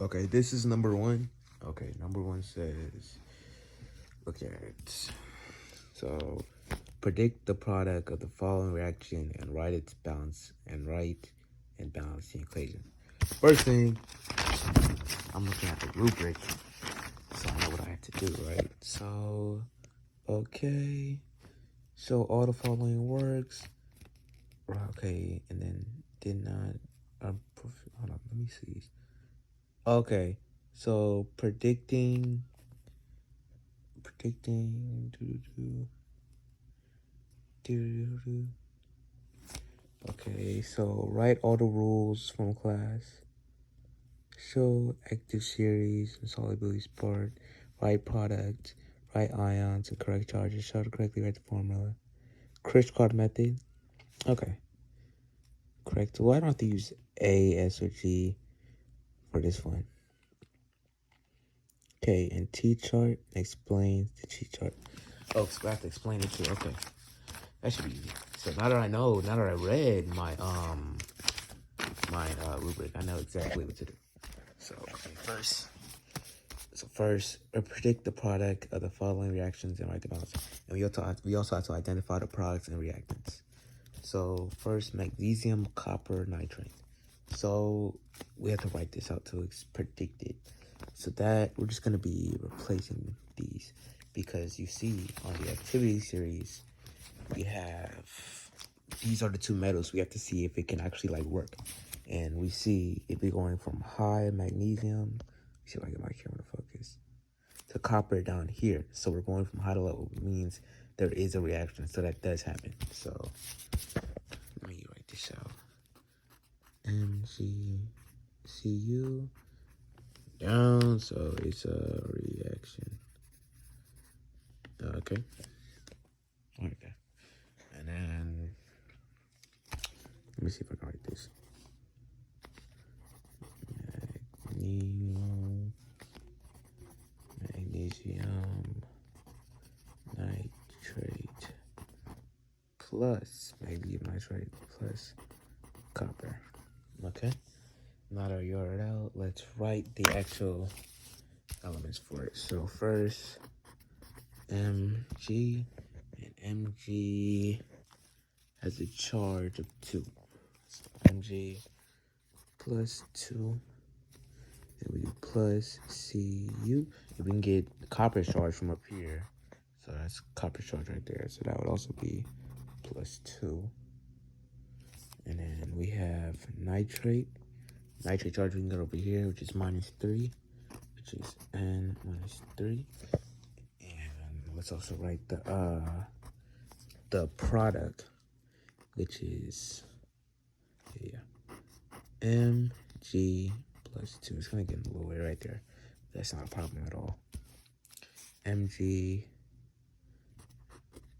Okay, this is number one. Okay, number one says, look at it. So, predict the product of the following reaction and write its balance and balance the equation. First thing, I'm looking at the rubric, so I know what I have to do, right? So, okay. So all the following works. Okay, and then did not. Hold on, let me see. Okay, so predicting. Okay, so write all the rules from class. Show active series, insolubility part, write product, write ions and correct charges, show to correctly write the formula. Crisscross method. Okay. Correct. Well, I don't have to use A, S, or G for this one. Okay, and T-chart explains the T-chart. Oh, so I have to explain it too. Okay. That should be easy. So now that I read my rubric, I know exactly what to do. So okay, first, predict the product of the following reactions and write the balance. And we also have to identify the products and reactants. So first, magnesium copper nitrate. So we have to write this out to predict it. So that we're just gonna be replacing these because you see on the activity series we have these are the two metals we have to see if it can actually like work. And we see if we're going from high magnesium, see if I get my camera to focus, to copper down here. So we're going from high to low, means there is a reaction. So that does happen. So let me write this out. MgCu down, so it's a reaction. Okay. Okay. And then let me see if I can write this. Magnesium nitrate plus magnesium nitrate plus copper. Okay. Now that you wrote it out, let's write the actual elements for it. So first, Mg, and Mg has a charge of 2. So Mg plus 2, and we do plus Cu. If we can get the copper charge from up here, so that's copper charge right there. So that would also be plus 2. And then we have nitrate. Nitrate charge we can get over here, which is minus 3, which is N minus 3. And let's also write the product, which is Mg plus 2. It's gonna get in the little way right there. That's not a problem at all. Mg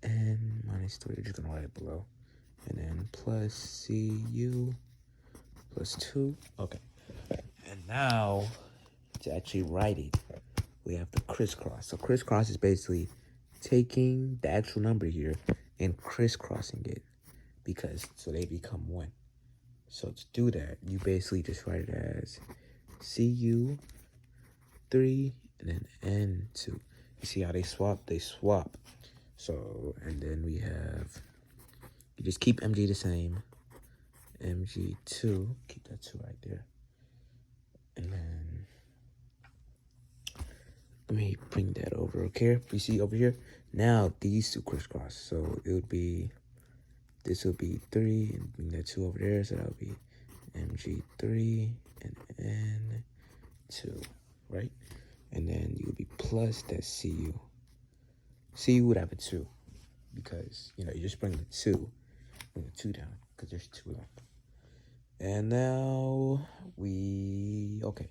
N minus 3. We're just gonna write it below. And then plus Cu plus 2. Okay. And now to actually write it, we have the crisscross. So crisscross is basically taking the actual number here and crisscrossing it because so they become 1. So to do that, you basically just write it as Cu3 and then N2. You see how they swap? They swap. So, and then we have, you just keep Mg the same. Mg2, keep that 2 right there. And then, let me bring that over, okay? You see over here? Now, these two crisscross. So, it would be, this would be 3, and bring that 2 over there. So, that would be Mg3 and N2, right? And then you would be plus that Cu. Cu would have a 2 because, you know, you just bring the 2 down because there's 2 left. And now okay.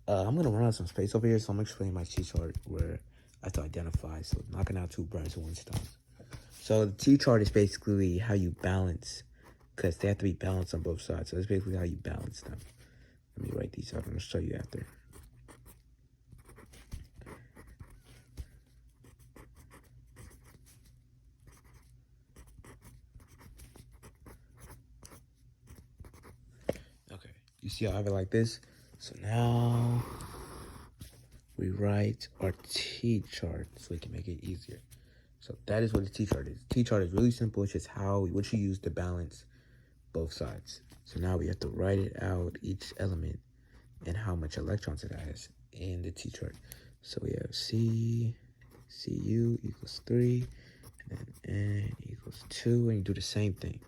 I'm going to run out some space over here, so I'm going to explain my T-chart where I have to identify. So knocking out 2 birds with 1 stone. So the T-chart is basically how you balance, because they have to be balanced on both sides. So it's basically how you balance them. Let me write these out. I'm going to show you after. Okay, you see how I have it like this? So now we write our T-chart so we can make it easier. So that is what the T-chart is. T-chart is really simple. It's just what you use to balance both sides. So now we have to write it out, each element, and how much electrons it has in the T-chart. So we have Cu equals 3, and then N equals 2, and you do the same thing.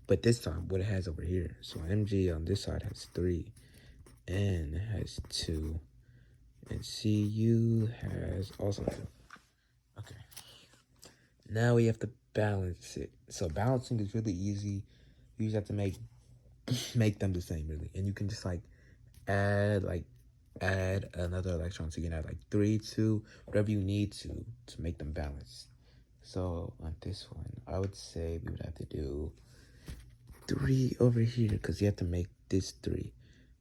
But this time, what it has over here. So Mg on this side has 3, N has 2, and Cu has also 2. Okay. Now we have to balance it. So balancing is really easy. You just have to make them the same, really. And you can just add another electron. So you can add 3, 2, whatever you need to make them balance. So on this one, I would say we would have to do 3 over here because you have to make this 3.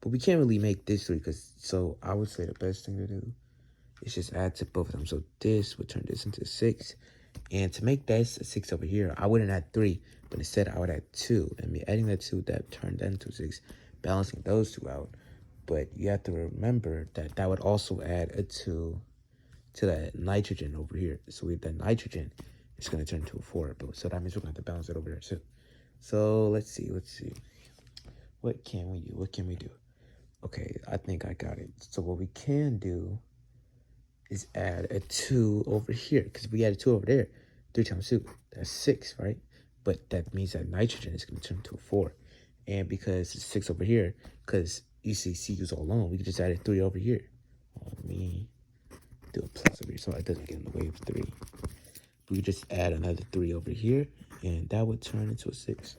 But we can't really make this 3 so I would say the best thing to do is just add to both of them. So this would turn this into 6. And to make this a 6 over here, I wouldn't add 3, but instead I would add 2. And me adding that 2, that turned that into 6, balancing those two out. But you have to remember that that would also add a 2 to that nitrogen over here. So with that nitrogen, it's going to turn into a 4. So that means we're going to have to balance it over there too. So let's see. What can we do? Okay, I think I got it. So what we can do is add a 2 over here. Because if we add a 2 over there, 3 times 2, that's 6, right? But that means that nitrogen is going to turn into a 4. And because it's 6 over here, because you see Cu's all alone, we can just add a 3 over here. Let me do a plus over here so it doesn't get in the way of 3. We could just add another 3 over here, and that would turn into a 6.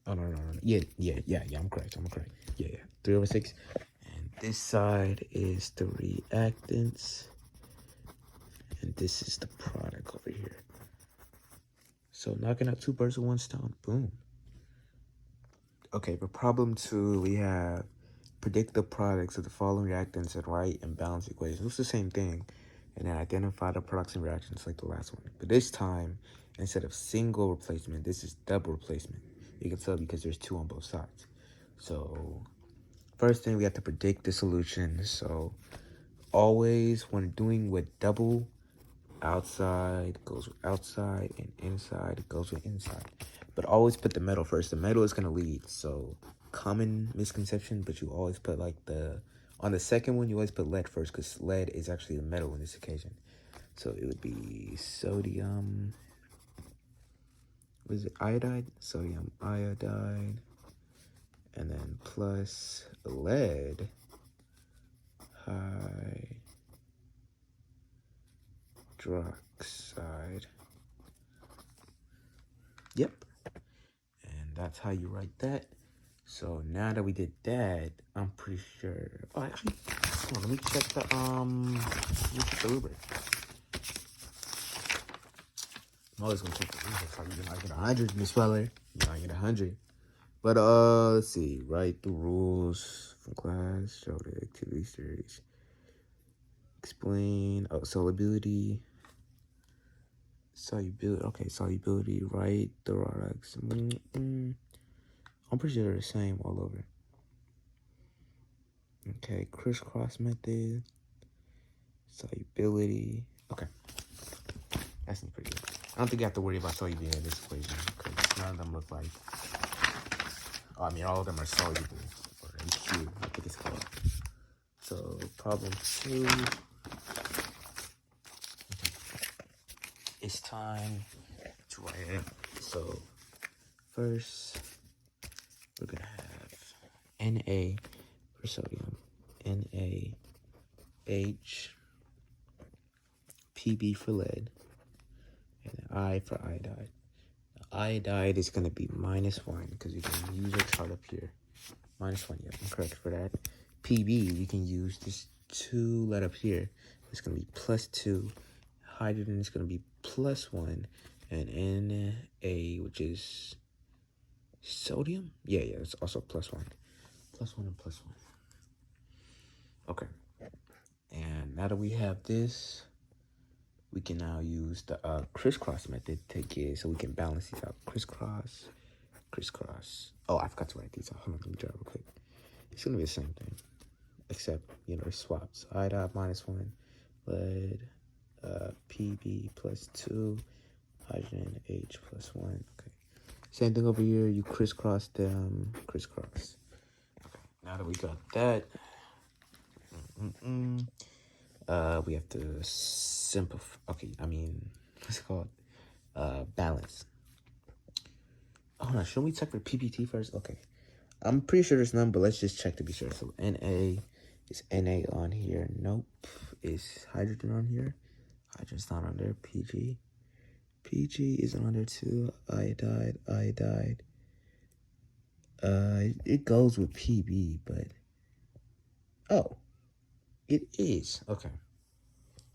Oh, no. Yeah, I'm correct. Yeah. 3 over 6. And this side is the reactants. And this is the product over here. So knocking out 2 birds with 1 stone. Boom. Okay, for problem 2, we have predict the products of the following reactants and write and balance equations. It's the same thing. And then identify the products and reactions like the last one. But this time, instead of single replacement, this is double replacement. You can tell because there's 2 on both sides. So first thing, we have to predict the solution. So always when doing with double, outside goes with outside and inside goes with inside. But always put the metal first. The metal is going to lead. So common misconception, but you always put on the second one, you always put lead first because lead is actually the metal in this occasion. So it would be sodium. What is it? Iodide? Sodium iodide. And then plus lead hydroxide. Yep. And that's how you write that. So now that we did that, I'm pretty sure. Oh, actually, hold on, let me check the rubric. I'm always gonna check the rubric so you might get 100, Miss Feller. You might get 100. But let's see. Write the rules from class. Show the activity series. Explain. Oh, solubility. Solubility. Okay, solubility. Write the products. I'm pretty sure they're the same all over. Okay, crisscross method. Solubility. Okay. That seems pretty good. I don't think you have to worry about solubility in this equation because none of them look like. I mean, all of them are soluble, or AQ, I think it's called. So, problem 2. It's time to write it. So, first, we're going to have Na for sodium, NaH, Pb for lead, and I for iodide. Iodide is going to be -1 because you can use your chart up here. -1, yeah, I'm correct for that. Pb, you can use this 2 lead up here. It's going to be +2. Hydrogen is going to be +1. And Na, which is sodium? Yeah, it's also +1. +1 and +1. Okay. And now that we have this, we can now use the crisscross method to get, so we can balance these out. Crisscross. Oh, I forgot to write these out. Hold on, let me try real quick. It's going to be the same thing. except, you know, it's swapped. So I dot -1, lead, PB plus 2, hydrogen H plus 1. Okay. Same thing over here. You crisscross them, crisscross. Okay. Now that we got that, we have to simplify. Okay. I mean, what's it called? Balance. Hold on. Should we check for PPT first? Okay. I'm pretty sure there's none, but let's just check to be sure. So Na is Na on here. Nope. Is hydrogen on here? Hydrogen's not on there. PG. PG isn't on there too. Iodide. It goes with PB, but oh, it is. Okay.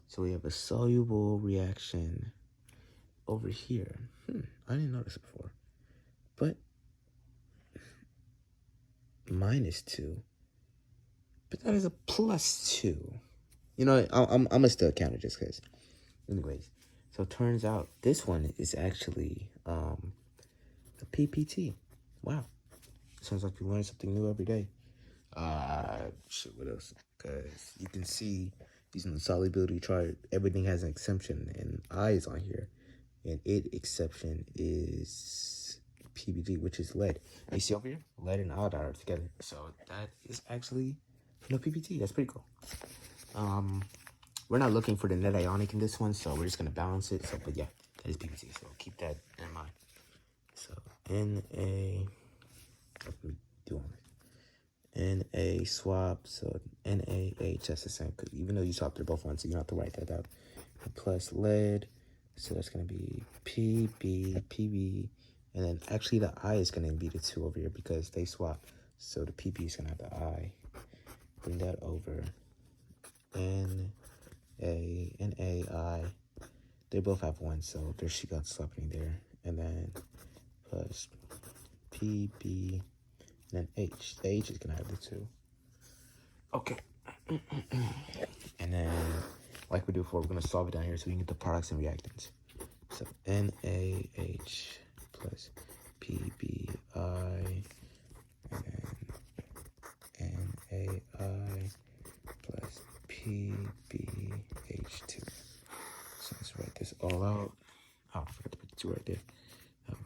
So we have a soluble reaction over here. I didn't notice it before. But -2. But that is a +2. You know, I'm gonna still count it just because. Anyways, so it turns out this one is actually a PPT. Wow. Sounds like we learn something new every day. Shit, what else? Because you can see using the solubility chart, everything has an exception, and I is on here, and exception is PBG, which is lead. You see over here, lead and iodide are together, so that is actually PPT. That's pretty cool. We're not looking for the net ionic in this one, so we're just gonna balance it. So, but yeah, that is PPT. So keep that in mind. So Na. Let me do on it. Na swap, so NaH, that's the same, because even though you swap, they're both 1, so you don't have to write that out. Plus lead, so that's going to be PB, and then actually the I is going to be the 2 over here because they swap, so the PB is going to have the I. Bring that over. NAI, they both have 1, so there she got swapping there, and then plus PB, and then H. The H is going to have the 2. Okay. And then, like we do before, we're going to solve it down here so we can get the products and reactants. So, NaH plus PBI, and then NaI plus PBH2. So let's write this all out. Oh, I forgot to put the 2 right there. Okay.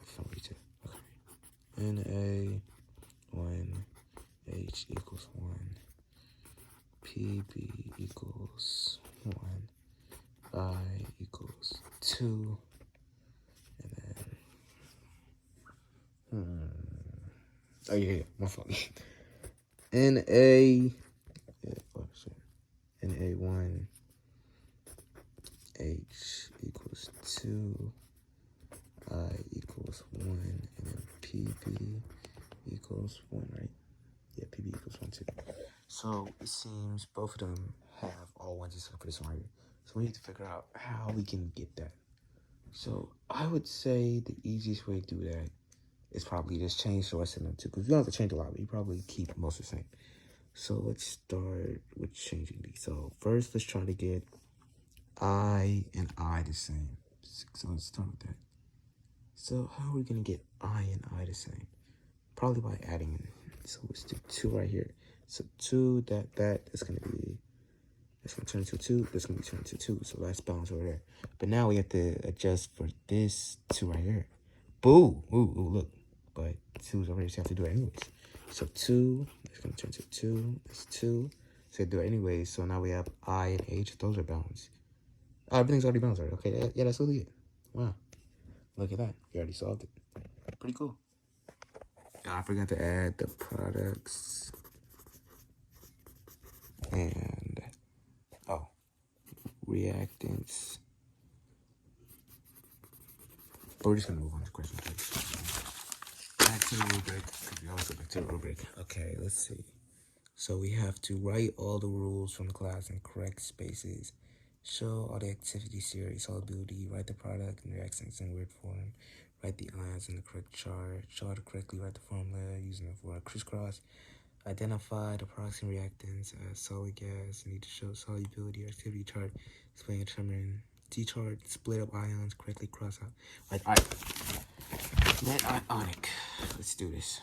Na1H equals 1. PB equals 1. I equals 2. And then oh yeah, my fault. Na1 H equals 2. I equals 1, and then PB equals 1, right? Yeah, PB equals 1 too. So it seems both of them have all 1s except for this one right here. So we need to figure out how we can get that. So I would say the easiest way to do that is probably just change the rest of them too, because you don't have to change a lot, but you probably keep most of the same. So let's start with changing these. So first, let's try to get I and I the same. So let's start with that. So how are we going to get I and I the same? Probably by adding. So let's do 2 right here. So 2, that's going to be, that's going to turn into 2. That's going to be turned into 2. So that's balance over there. But now we have to adjust for this 2 right here. Boo! Ooh, look. But 2 is over here, so you have to do it anyways. So 2, that's going to turn to 2. That's 2. So you do it anyways. So now we have I and H. Those are balanced. Oh, everything's already balanced already. Okay, yeah, that's really it. Wow. Look at that. You already solved it. Pretty cool. I forgot to add the products. And, reactants. But we're just going to move on to question 3. Back to the rubric. We always go back to the rubric. Okay, let's see. So we have to write all the rules from the class in correct spaces. Show all the activity series, solubility, write the product and reactants in weird form, write the ions in the correct chart, show how to correctly write the formula using the word crisscross, identify the products and reactants as solid gas, need to show solubility or activity chart, explain and determine T-chart, split up ions, correctly cross out. Like, alright, net ionic. Let's do this.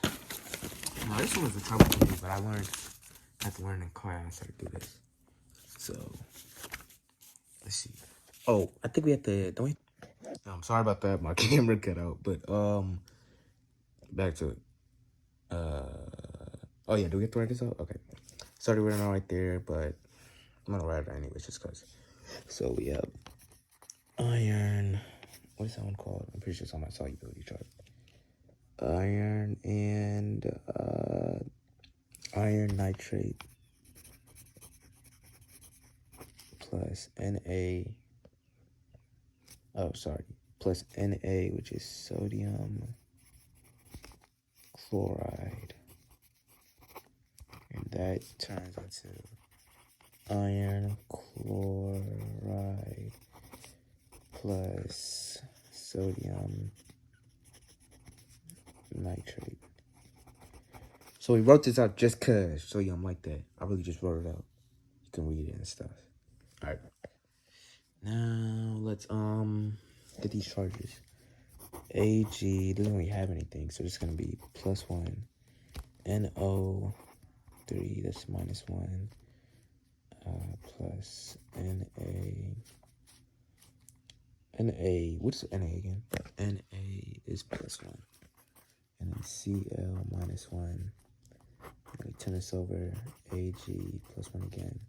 Now this one was a trouble for me, but I learned I have to learn in class how to do this. So, let's see. Oh, I think we have to, don't we? I'm sorry about that. My camera cut out. But, back to it. Oh yeah, do we have to write this out? Okay. Sorry, we're not right there, but I'm gonna write it anyways just because. So we have iron. What is that one called? I'm pretty sure it's on my solubility chart. Iron and iron nitrate plus Na. Oh, sorry. Plus Na, which is sodium chloride. And that turns into iron chloride plus sodium nitrate. So we wrote this out just cause sodium like that. I really just wrote it out. You can read it and stuff. Alright. Now let's get these charges. Ag doesn't really have anything, so it's gonna be +1. NO3, that's -1. Plus Na, what's Na again? Na is +1. And then Cl -1. And we turn this over, Ag +1 again.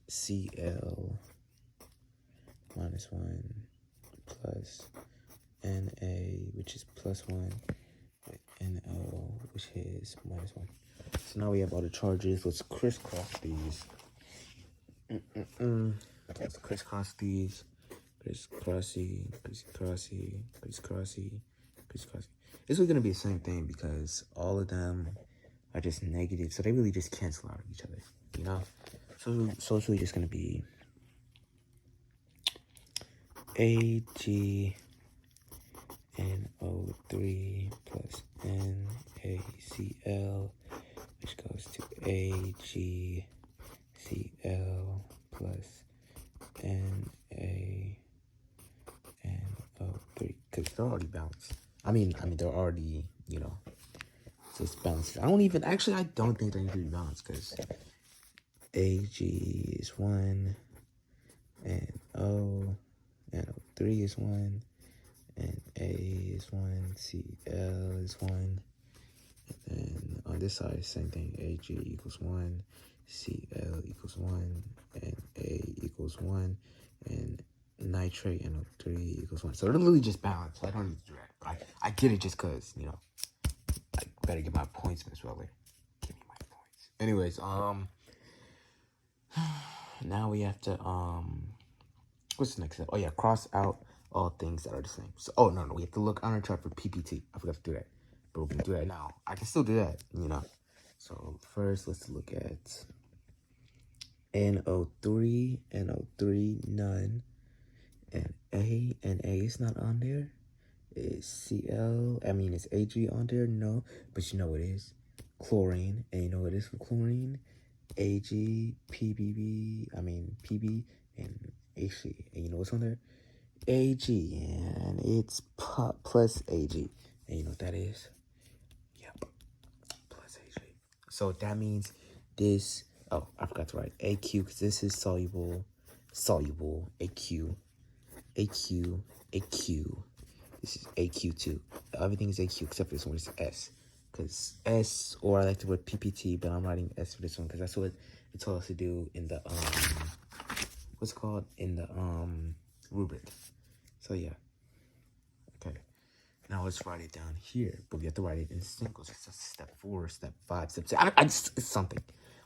Cl -1 plus Na, which is +1. No, which is -1. So now we have all the charges. Let's crisscross these. Let's crisscross these. Crisscrossy. This is gonna be the same thing because all of them are just negative, so they really just cancel out of each other, you know? So it's really just gonna be AgNO3 plus NaCl, which goes to AgCl plus NaNO3, because they're already balanced. I mean, they're already, you know, so it's balanced. I don't think they need to be balanced because Ag is 1, and NO3 is 1, and A is 1, Cl is 1, and then on this side, same thing, Ag equals 1, Cl equals 1, and A equals 1, and nitrate NO3 equals 1. So they're literally just balanced. So I don't need to do that. But I did it just because, you know, I better get my points, Miss Weller. Give me my points. Anyways, now we have to, what's the next step? Oh yeah, cross out all things that are the same. So, oh no, we have to look on our chart for PPT. I forgot to do that, but we're gonna do that now. I can still do that, you know. So first, let's look at NO3, none, and A is not on there. Is Cl, is Ag on there? No, but you know what it is? Chlorine, and you know what it is for chlorine? Ag, PB, and Hg, and you know what's on there? Ag, and it's plus Ag, and you know what that is? Yep, plus Ag. So that means this, oh, I forgot to write AQ, because this is soluble, AQ, this is AQ2. Everything is AQ except for this one, it's S. Because S, or I like to put PPT, but I'm writing S for this one because that's what it told us to do in the, what's it called? In the, rubric. So, yeah. Okay. Now let's write it down here. But we have to write it in singles. It's step 4, step 5, step 6. It's something.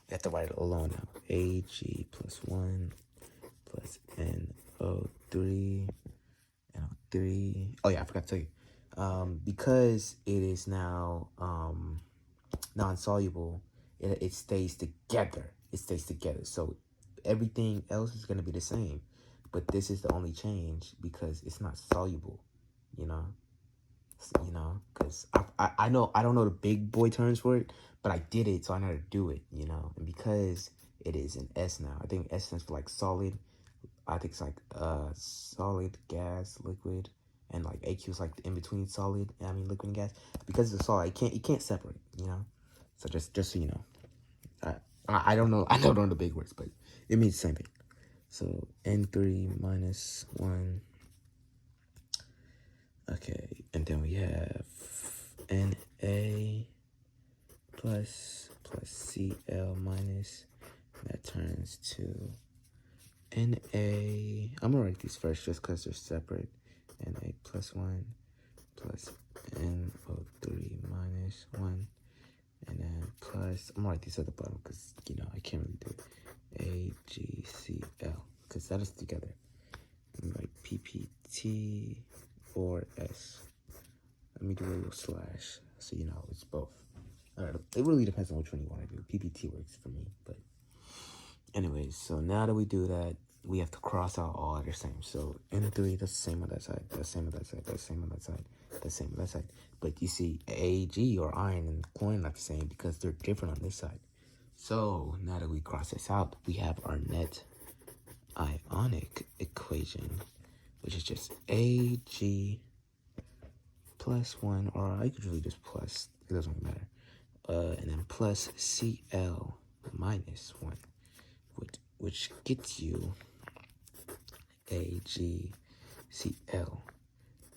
We have to write it alone now. Ag plus 1 plus NO3. Oh yeah, I forgot to tell you. Because it is now non-soluble, it stays together. So everything else is gonna be the same, but this is the only change because it's not soluble. You know, because I know I don't know the big boy terms for it, but I did it, so I know how to do it. You know, and because it is an S now, I think S stands for like solid. I think it's like solid, gas, liquid, and like AQ is like in between solid, liquid and gas. Because it's a solid, it can't separate, you know. So just so you know. Alright. I don't know. I don't know the big words, but it means the same thing. So N3 minus 1. Okay, and then we have Na plus Cl minus. That turns to Na. I'm gonna write these first just because they're separate. Na plus 1 plus NO3 minus 1. And then plus, I'm gonna write these at the bottom because, you know, I can't really do it. AgCl, because that is together. Like PPT or S. Let me do a little slash so you know it's both. Alright, it really depends on which one you want to do. PPT works for me, but anyways, so now that we do that, we have to cross out all the same. So N3, that's the same on that side, that's the same on that side, that's the same on that side, that's the same on that side. But you see, Ag or iron and chlorine not the same because they're different on this side. So now that we cross this out, we have our net ionic equation, which is just Ag plus 1, or I could really just plus, it doesn't really matter. And then plus Cl minus 1, which gets you AgCl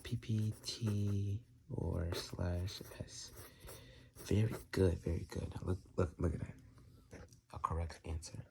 PPT or slash S. Very good, very good. Look at that. A correct answer.